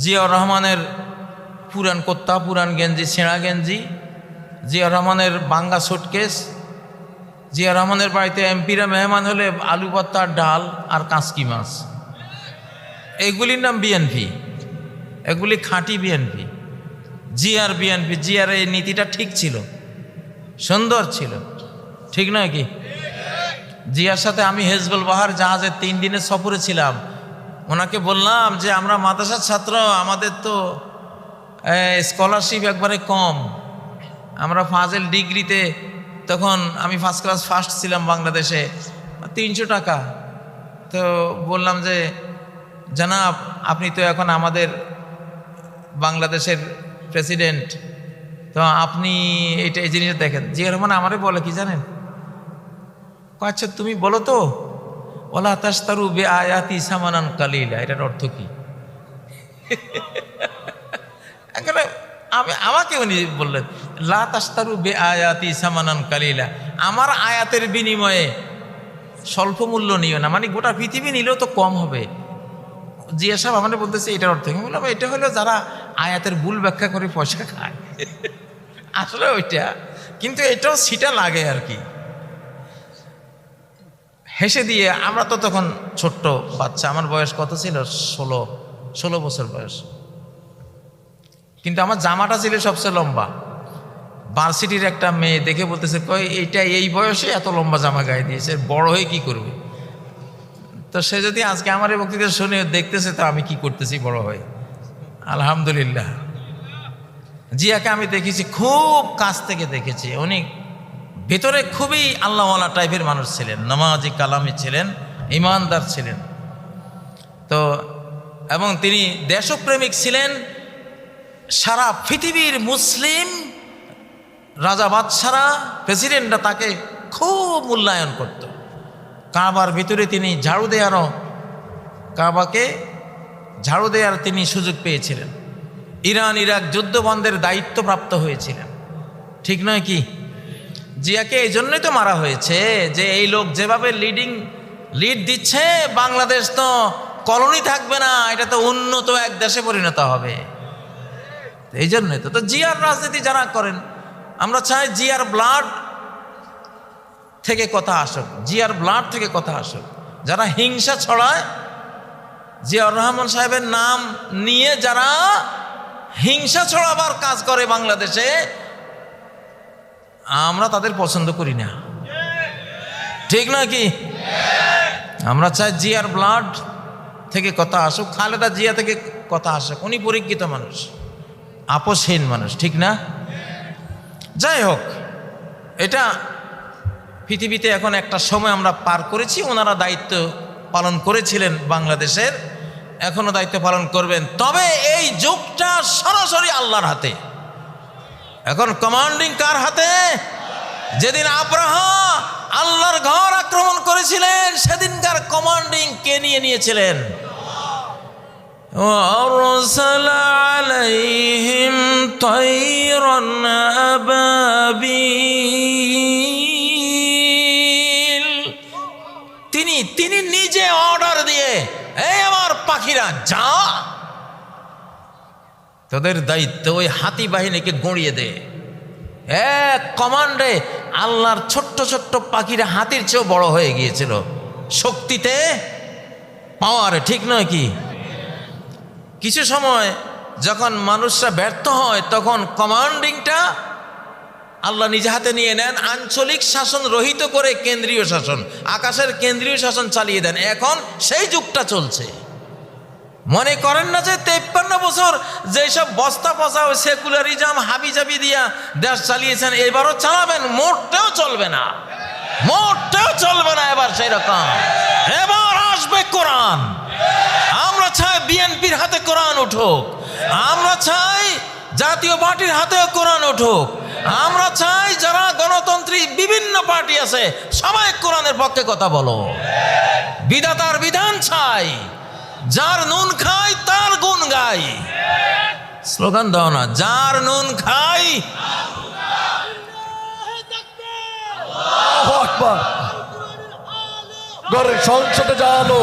জিয়াউর রহমানের পুরান কোত্তা, পুরান গেঞ্জি, ছেঁড়া গেঞ্জি, জিয়াউর রহমানের বাঙ্গা সুটকেস, জিয়াউর রহমানের বাড়িতে এমপিরা মেহমান হলে আলু ভর্তা, ডাল আর কাঁচকি মাছ, এগুলির নাম বিএনপি। এগুলি খাঁটি বিএনপি, জিয়ার বিএনপি। জিয়ার এই নীতিটা ঠিক ছিল, সুন্দর ছিল, ঠিক নয় কি? জিয়ার সাথে আমি হেজবুল বাহার জাহাজে 3 দিনের সফরে ছিলাম। ওনাকে বললাম যে আমরা মাদ্রাসার ছাত্র, আমাদের তো স্কলারশিপ একবারে কম, আমরা ফাজেল ডিগ্রিতে, তখন আমি ফার্স্ট ক্লাস ফার্স্ট ছিলাম বাংলাদেশে, 300 টাকা। তো বললাম যে জনাব, আপনি তো এখন আমাদের বাংলাদেশের প্রেসিডেন্ট, তো আপনি এটা এই জিনিসটা দেখেন। জিয়াউর রহমান আমারে বলে কি জানেন? আচ্ছা তুমি বলো তো, ওলা তাশতারু বিআয়াতি সামানান কালিলা, এটার অর্থ কি? এখানে আমাকে উনি বললেন লা তাশতারু বিআয়াতি সামানান কালিলা, আমার আয়াতের বিনিময়ে স্বল্প মূল্য নিও না, মানে গোটা পৃথিবী নিলেও তো কম হবে। জিয়া সাহেব আমাদের বলতেছে এটার অর্থ। আমি বললাম এটা হলো যারা আয়াতের ভুল ব্যাখ্যা করে পয়সা খায়, আসলে ওইটা, কিন্তু এটাও সিটা লাগে আর কি। হেসে দিয়ে, আমরা তো তখন ছোট্ট বাচ্চা, আমার বয়স কত ছিল? 16 বছর বয়স, কিন্তু আমার জামাটা ছিল সবচেয়ে লম্বা। ভার্সিটির একটা মেয়ে দেখে বলতেছে, কই এইটা এই বয়সে এত লম্বা জামা গায়ে দিয়েছে, বড় হয়ে কি করবে? তো সে যদি আজকে আমার এই বক্তৃতা শুনে দেখতেছে, তো আমি কি করতেছি বড় হয়ে। আলহামদুলিল্লাহ, জিয়াকে আমি দেখেছি, খুব কাছ থেকে দেখেছি। উনি ভেতরে খুবই আল্লাহওয়ালা টাইপের মানুষ ছিলেন, নামাজি কালামি ছিলেন, ইমানদার ছিলেন। তো এবং তিনি দেশপ্রেমিক ছিলেন। সারা পৃথিবীর মুসলিম রাজা বাদশারা, প্রেসিডেন্টরা তাকে খুব মূল্যায়ন করত। কাবার ভিতরে তিনি কাবাকে ঝাড়ু দেওয়ার তিনি সুযোগ পেয়েছিলেন। ইরান ইরাক যুদ্ধ বন্ধের দায়িত্বপ্রাপ্ত হয়েছিলেন, ঠিক নয় কি? জিয়াকে এই জন্যই তো মারা হয়েছে যে এই লোক যেভাবে লিড দিচ্ছে, বাংলাদেশ তো কলোনি থাকবে না, এটা তো উন্নত এক দেশে পরিণত হবে। এই জন্যই তো জিয়ার রাজনীতি যারা করেন, আমরা চাই জিয়ার ব্লাড থেকে কথা আসুক, জিয়ার ব্লাড থেকে কথা আসুক। যারা হিংসা ছড়ায়, জিয়াউর রহমান সাহেবের নাম নিয়ে যারা হিংসা ছড়াবার কাজ করে বাংলাদেশে, আমরা তাদের পছন্দ করি না, ঠিক নয় কি? আমরা চাই জিয়ার ব্লাড থেকে কথা আসুক, খালেদা জিয়া থেকে কথা আসুক। উনি পরীক্ষিত মানুষ, আপোষহীন মানুষ, ঠিক না? যাই হোক, এটা পৃথিবীতে এখন একটা সময় আমরা পার করেছি। ওনারা দায়িত্ব পালন করেছিলেন বাংলাদেশের, এখনো দায়িত্ব পালন করবেন। তবে এই যুগটা সরাসরি আল্লাহর হাতে। এখন কমান্ডিং কার হাতে? যেদিন আব্রাহা আল্লাহর ঘর আক্রমণ করেছিলেন, সেদিনকার কমান্ডিং কে নিয়েছিলেন? وَأَرْسَلَ عَلَيْهِمْ طَيْرًا أَبَابِيلَ। তিনি নিজে অর্ডার দিয়ে, এই আমার পাখিরা যা, তোদের দায়িত্ব ওই হাতি বাহিনীকে গড়িয়ে দে। এক কমান্ডে আল্লাহর ছোট্ট ছোট্ট পাখিরা হাতির চেয়েও বড় হয়ে গিয়েছিল শক্তিতে, পাওয়ারে, ঠিক নয় কি? কিছু সময় যখন মানুষরা ব্যর্থ হয়, তখন কমান্ডিংটা আল্লাহ নিজে হাতে নিয়ে নেন, আঞ্চলিক শাসন রহিত করে কেন্দ্রীয় শাসন, আকাশের কেন্দ্রীয় শাসন চালিয়ে দেন। এখন সেই যুগটা চলছে। মনে করেন না যে 53 বছর যেসব বস্তা পচা সেকুলারিজম হাবিজাবি দিয়া দেশ চালিয়েছেন, এবারও চালাবেন? মোটেও চলবে না, মোটেও চলবে না এবার সেই রকম। এবার আসবে কোরআন। আমরা চাই বিএনপির হাতে কোরআন উঠুক, আমরা চাই জাতীয় পার্টির হাতেও কোরআন উঠুক, আমরা চাই যারা গণতন্ত্রী বিভিন্ন পার্টি আছে সবাই কোরআনের পক্ষে কথা বলো। বিধাতার বিধান চাই, যার নুন খাই তার গুণ গাই। স্লোগান দাও না, যার নুন খাই। ঘরের সংসদে জানো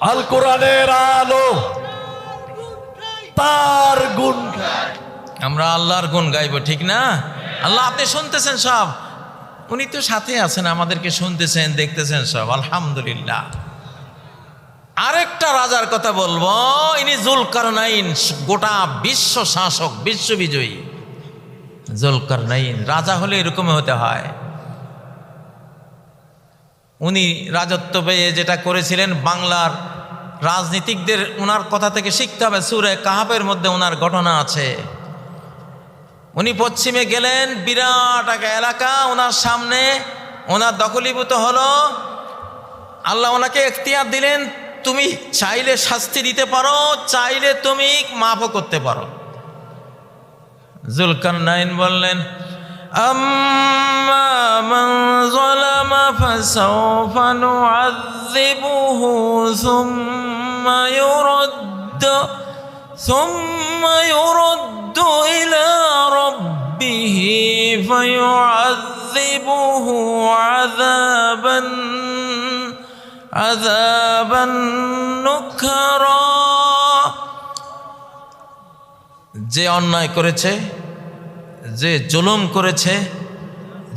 আল কোরআনের আলো, আমরা আল্লাহর গুণ গাইব, ঠিক না? আল্লাহ আপনি শুনতেছেন সব, উনি তো সাথে আছেন, আমাদেরকে শুনতেছেন, দেখতেছেন সব, আলহামদুলিল্লাহ। আরেকটা রাজার কথা বলবো, ইনি জুলকারনাইন, গোটা বিশ্ব শাসক, বিশ্ব বিজয়ী জুলকারনাইন। রাজা হলে এরকম হতে হয়। উনি রাজত্ব পেয়ে যেটা করেছিলেন, বাংলার রাজনীতিকদের ওনার কথা থেকে শিখতে হবে। সূরা কাহাফের মধ্যে ওনার ঘটনা আছে। উনি পশ্চিমে গেলেন, বিরাট একটা এলাকা ওনার সামনে, ওনার দখলীভূত হলো। আল্লাহ ওনাকে এখতিয়ার দিলেন, তুমি চাইলে শাস্তি দিতে পারো, চাইলে তুমি মাফও করতে পারো। জুলকারনাইন বললেন, আম্মা মান যালামা ফাসাওফা নুআযযিবুহু সুম্মা ইউরাদ্দু ইলা রাব্বিহি ফায়ুআযযিবুহু আযাবান নুকরা। যে অন্যায় করেছে, যে জুলুম করেছে,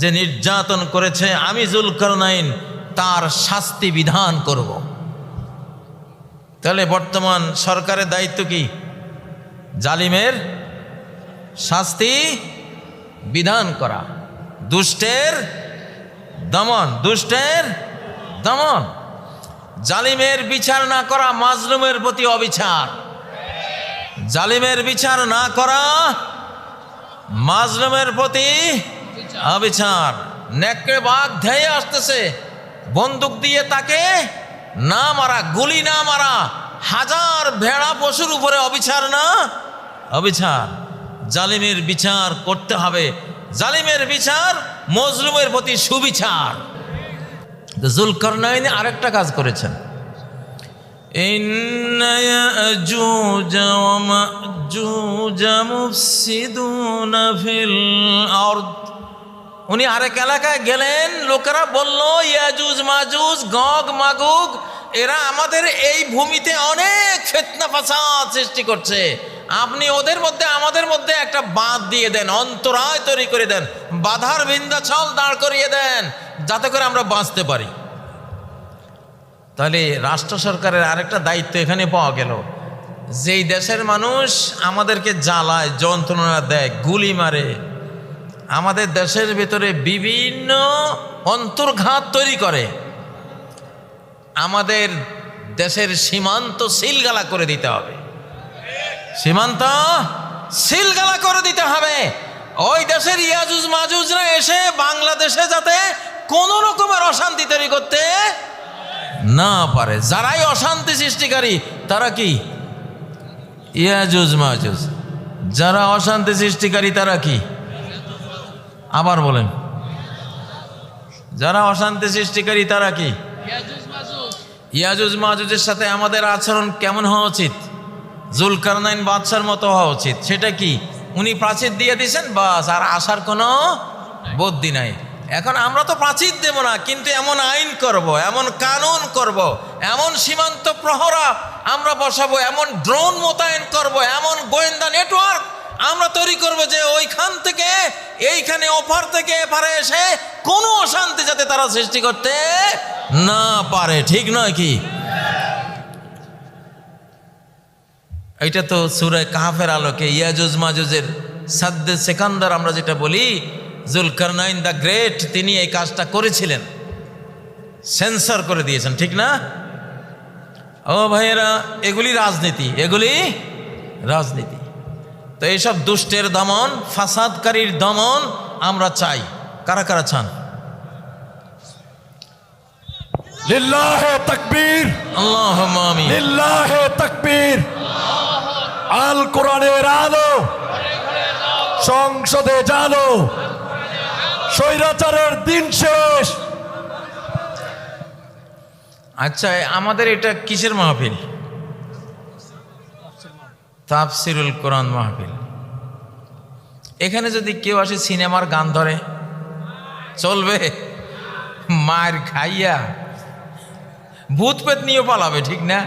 যে নির্যাতন করেছে, আমি জুলকারনাইন তার শাস্তি বিধান করব। তাহলে বর্তমান সরকারের দায়িত্ব কি? জালিমের শাস্তি বিধান করা, দুষ্টের দমন, দুষ্টের দমন। জালিমের বিচার না করা মাজলুমের প্রতি অবিচার, জালিমের বিচার না করা মাজলুমের প্রতি অবিচার। নেকড়ে বাঘ ধেয়ে আসতেছে, বন্দুক দিয়ে তাকে না মারা, গুলি না মারা, হাজার ভেড়া পশুর উপরে অবিচার না অবিচার। জালিমের বিচার করতে হবে, জালিমের বিচার মজলুমের প্রতি সুবিচার। জুলকারনাইন আরেকটা কাজ করেছেন, ইন্না ইয়াজুজ ওয়া মাজুজ মুফসিদুনা ফিল আরদ। উনি আরেক এলাকায় গেলেন, লোকেরা বলল ইয়াজুজ মাজুজ, গগ মাগুগ, এরা আমাদের এই ভূমিতে অনেক ফিতনা ফাসাদ সৃষ্টি করছে। আপনি ওদের মধ্যে আমাদের মধ্যে একটা বাঁধ দিয়ে দেন, অন্তরায় তৈরি করে দেন, বাধার বিন্ধ্যাচল দাঁড় করিয়ে দেন, যাতে করে আমরা বাঁচতে পারি। তাহলে রাষ্ট্র সরকারের আরেকটা দায়িত্ব এখানে পাওয়া গেল। যেই দেশের মানুষ আমাদেরকে জ্বালায়, যন্ত্রণা দেয়, গুলি মারে, আমাদের দেশের ভিতরে বিভিন্ন অন্তর্ঘাত তৈরি করে, আমাদের দেশের সীমান্ত সিলগালা করে দিতে হবে, সীমান্ত সিলগালা করে দিতে হবে। ওই দেশের ইয়াজুজ মাজুজরা এসে বাংলাদেশে যাতে কোনো রকমের অশান্তি তৈরি করতে না পারে। যারাই অশান্তি সৃষ্টিকারী তারা কি? ইয়াজুজ মাজুজ। যারা অশান্তি সৃষ্টিকারী তারা কি? আবার বলেন, যারা অশান্তি সৃষ্টিকারী তারা কি? ইয়াজুজ মাজুজের সাথে আমাদের আচরণ কেমন হওয়া উচিত? জুলকারনাইন বাদশার মতো হওয়া উচিত। সেটা কি? উনি প্রাচীর দিয়ে দিয়েছেন, বাস, আর আসার কোনো বুদ্ধি নাই। এখন আমরা তো প্রাচীর দেব না, কিন্তু এমন আইন করব, এমন কানুন করব, এমন সীমান্ত প্রহরা আমরা বসাবো, এমন ড্রোন মোতায়েন করব, এমন গোয়েন্দা নেটওয়ার্ক আমরা তৈরি করব যে ওইখান থেকে এইখানে, ওপার থেকে এপারে এসে কোনো অশান্তি যাতে তারা সৃষ্টি করতে না পারে। ঠিক নয় কি? এইটা তো সূরা কাহাফের আলোকে ইয়াজুজ মাজুজের সাদ্দে সেকান্দার আমরা যেটা বলি, জুলকারনাইন দ্য গ্রেট তিনি এই কাজটা করেছিলেন, সেন্সর করে দিয়েছেন, ঠিক না? ও ভাইয়েরা, এগুলি রাজনীতি, এগুলি রাজনীতি। তো এইসব দুষ্টের দমন, ফাসাদকারীর দমন আমরা চাই। কারা কারা চান? লিল্লাহে তাকবীর, আল্লাহুম্মা আমিন। লিল্লাহে তাকবীর। আল কোরআনের আলো সংসদে জালো, স্বৈরাচারের দিন শেষ। আচ্ছা, আমাদের এটা কিসের মাহফিল? তাফসিরুল কোরআন মাহফিল। এখানে যদি কেউ আসে সিনেমার গান ধরে, চলবে? মার খাইয়া ভূত পেত নিয়ে পালাবে, ঠিক না?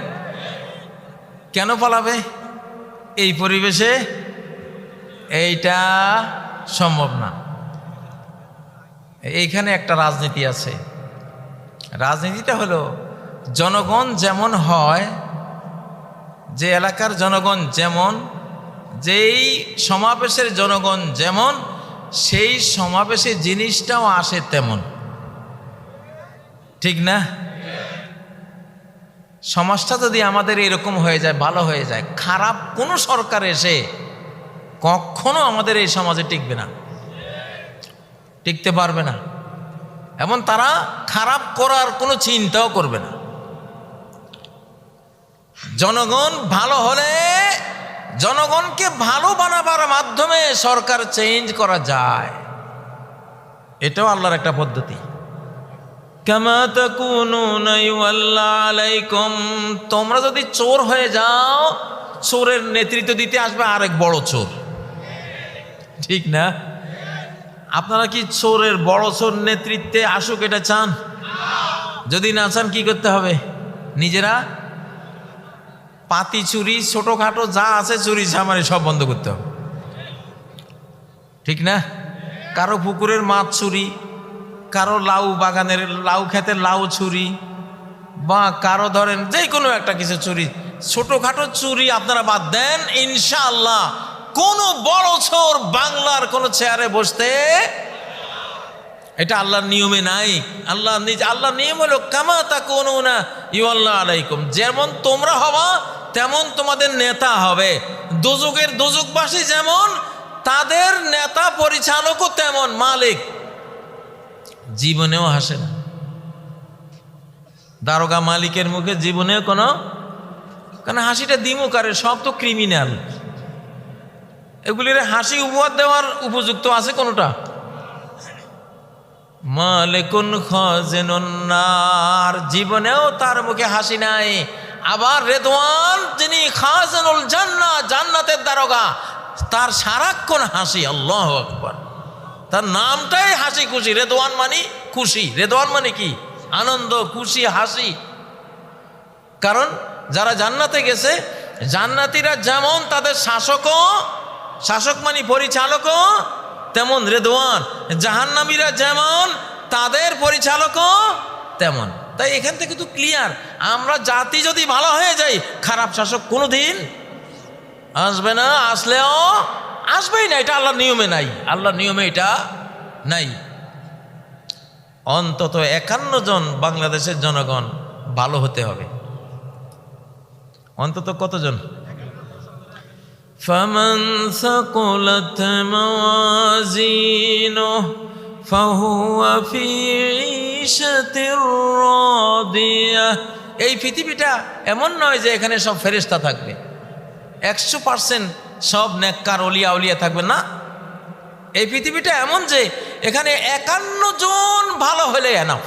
কেন পালাবে? এই পরিবেশে এইটা সম্ভব না। এইখানে একটা রাজনীতি আছে। রাজনীতিটা হলো জনগণ যেমন হয়, যে এলাকার জনগণ যেমন, যেই সমাবেশের জনগণ যেমন, সেই সমাবেশে জিনিসটাও আসে তেমন, ঠিক না? সমাজটা যদি আমাদের এরকম হয়ে যায়, ভালো হয়ে যায়, খারাপ কোনো সরকার এসে কখনো আমাদের এই সমাজে টিকবে না, টিকতে পারবে না, এবং তারা খারাপ করার কোনো চিন্তাও করবে না। জনগণ ভালো হলে, জনগণকে ভালো বানাবার মাধ্যমে সরকার চেঞ্জ করা যায়, এটাও আল্লাহর একটা পদ্ধতি। কামা তাকুনুনা ইউআল্লা আলাইকুম, তোমরা যদি চোর হয়ে যাও, চোরের নেতৃত্ব দিতে আসবে আরেক বড় চোর, ঠিক না? আপনারা কি চোরের বড় চোর নেতৃত্বে আসুক এটা চান? যদি না চান কি করতে হবে? নিজেরা পাতি চুরি, ছোটখাটো যা আছে চুরি চামারি সব বন্ধ করতে হবে, ঠিক না? কারো পুকুরের মাছ চুরি, কারো লাউ বাগানের লাউ খেতে লাউ চুরি, বা কারো ধরেন যে কোনো একটা কিছু চুরি, ছোটখাটো চুরি আপনারা বাদ দেন, ইনশাআল্লাহ কোনো বড় চোর বাংলার কোনো চেয়ারে বসতে, এটা আল্লাহর নিয়মে নাই। আল্লাহর নিয়ম হলো কামা তাকুনুনা ইউআল্লা আলাইকুম, যেমন তোমরা হবা তেমন তোমাদের নেতা হবে। দোজখের দোজখবাসী যেমন, তাদের নেতা পরিচালকও তেমন, মালিক। জীবনেও হাসে না দারোগা মালিকের মুখে, জীবনেও কোনো, কারণ হাসিটা দিমুকারে, সব তো ক্রিমিনাল, এগুলির হাসি উপহার দেওয়ার উপযুক্ত আছে কোনোটা? মালিকুন খাজিনুন নার, জীবনেও তার মুখে হাসি নাই। আবার রেদওয়ান, যিনি খাজিনুল জান্নাহ, জান্নাতের দারোগা, তার সারাক্ষণ হাসি, আল্লাহু আকবার। তার নামটাই হাসি খুশি, রেদওয়ান মানে খুশি। রেদওয়ান মানে কি? আনন্দ, খুশি, হাসি। কারণ যারা জান্নাতে গেছে, জান্নাতীরা যেমন তাদের শাসকও, শাসক মানে পরিচালকও তেমন রেদওয়ান, জাহান্নামীরা যেমন তাদের পরিচালকও তেমন। তাই এখান থেকে তো ক্লিয়ার, আমরা জাতি যদি ভালো হয়ে যাই, খারাপ শাসক কোনোদিন আসবে না, আসলেও আসবেই না, এটা আল্লাহর নিয়মে নাই, আল্লাহর নিয়মে এটা নাই। অন্তত 51 জন বাংলাদেশের জনগণ ভালো হতে হবে, অন্তত কতজন? ফামান সাকুলাত মাওয়াজিনুহু ফাহুয়া ফি ঈশাতির রাদিয়াহ। এই পৃথিবীটা এমন নয় যে এখানে সব ফেরেশতা থাকবে, 100% সব নেককার ওলিয়া উলিয়া থাকবে না। এই পৃথিবীটা এমন যে এখানে 51 জন ভালো হলে এনাফ,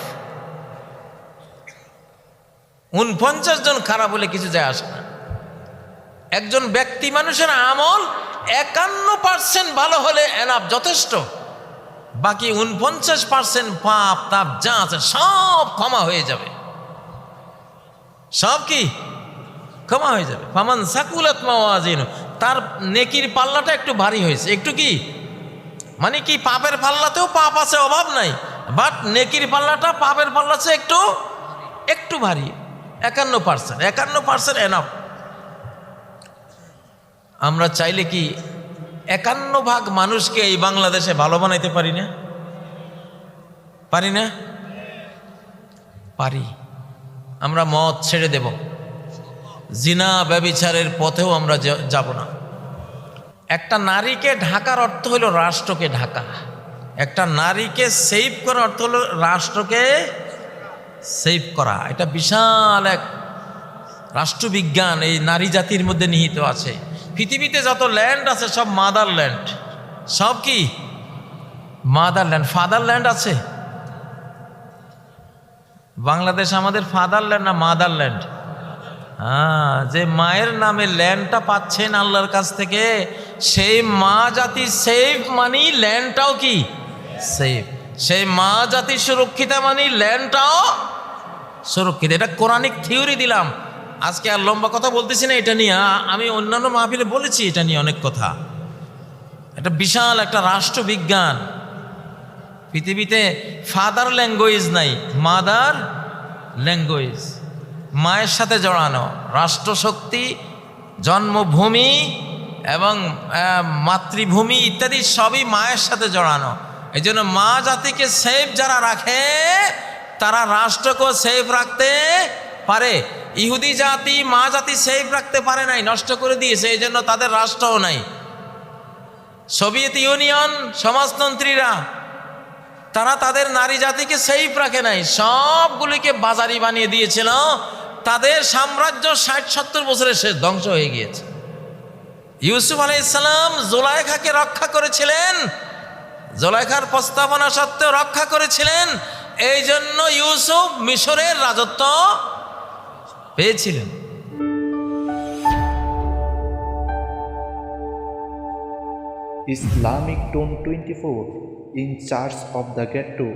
49 জন খারাপ হলে কিছু যায় আসে না। একজন ব্যক্তি মানুষের আমল 51% ভালো হলে এনাফ, যথেষ্ট। বাকি 49% পাপ তাপ যা আছে সব ক্ষমা হয়ে যাবে, সব কি ক্ষমা হয়ে যাবে। ফামান সাকুলাত মাওয়াজিনুহু, তার নেকির পাল্লাটা একটু ভারী হয়েছে, একটু কি মানে কি, পাপের পাল্লাতেও পাপ আছে, অভাব নাই, বাট নেকির পাল্লাটা পাপের পাল্লা চেয়ে একটু একটু ভারী। 51% এনাফ। আমরা চাইলে কি 51 ভাগ মানুষকে এই বাংলাদেশে ভালো বানাইতে পারি না? পারি না? পারি। আমরা মদ ছেড়ে দেব, জিনা ব্যভিচারের পথেও আমরা যাব না। একটা নারীকে ঢাকার অর্থ হলো রাষ্ট্রকে ঢাকা, একটা নারীকে সেভ করার অর্থ হলো রাষ্ট্রকে সেভ করা। এটা বিশাল এক রাষ্ট্রবিজ্ঞান এই নারী জাতির মধ্যে নিহিত আছে। পৃথিবীতে যত ল্যান্ড আছে সব মাদার ল্যান্ড, সব কি মাদার ল্যান্ড। ফাদার ল্যান্ড আছে? বাংলাদেশ আমাদের ফাদার ল্যান্ড না মাদার ল্যান্ড? হ্যাঁ, যে মায়ের নামে ল্যান্ডটা পাচ্ছেন আল্লাহর কাছ থেকে, সেই মা জাতি সেফ মানি ল্যান্ডটাও কি সেফ। সেই মা জাতি সুরক্ষিত মানি ল্যান্ডটাও সুরক্ষিত। এটা কোরআনিক থিওরি দিলাম, আজকে আর লম্বা কথা বলতেছি না এটা নিয়ে। আমি অন্যান্য মাহফিলে বলেছি এটা নিয়ে অনেক কথা। এটা বিশাল একটা রাষ্ট্রবিজ্ঞান। পৃথিবীতে ফাদার ল্যাঙ্গুয়েজ নাই, মাদার ল্যাঙ্গুয়েজ, মায়ের সাথে জড়ানো রাষ্ট্রশক্তি, জন্মভূমি এবং মাতৃভূমি ইত্যাদি সবই মায়ের সাথে জড়ানো। এই জন্য মা জাতিকে সেফ যারা রাখে তারা রাষ্ট্রকেও সেফ রাখতে পারে। ইহুদি জাতি মা জাতি সেফ রাখতে পারে নাই, নষ্ট করে দিয়েছে, এই জন্য তাদের রাষ্ট্রও নাই। সোভিয়েত ইউনিয়ন সমাজতন্ত্রীরা তারা তাদের নারী জাতিকে সেফ রাখে নাই, সবগুলিকে বাজারি বানিয়ে দিয়েছিল। তাদের সাম্রাজ্য ৬০-৭০ বছরে শেষ, ধ্বংস হয়ে গিয়েছে। ইউসুফ আলাইহিস সালাম জুলাইখাকে রক্ষা করেছিলেন, জুলাইখার প্রস্তাবনা সত্ত্বেও রক্ষা করেছিলেন। এই জন্য ইউসুফ মিশরের রাজত্ব পেয়েছিলেন। Islamic Tone 24 in charge of the ghetto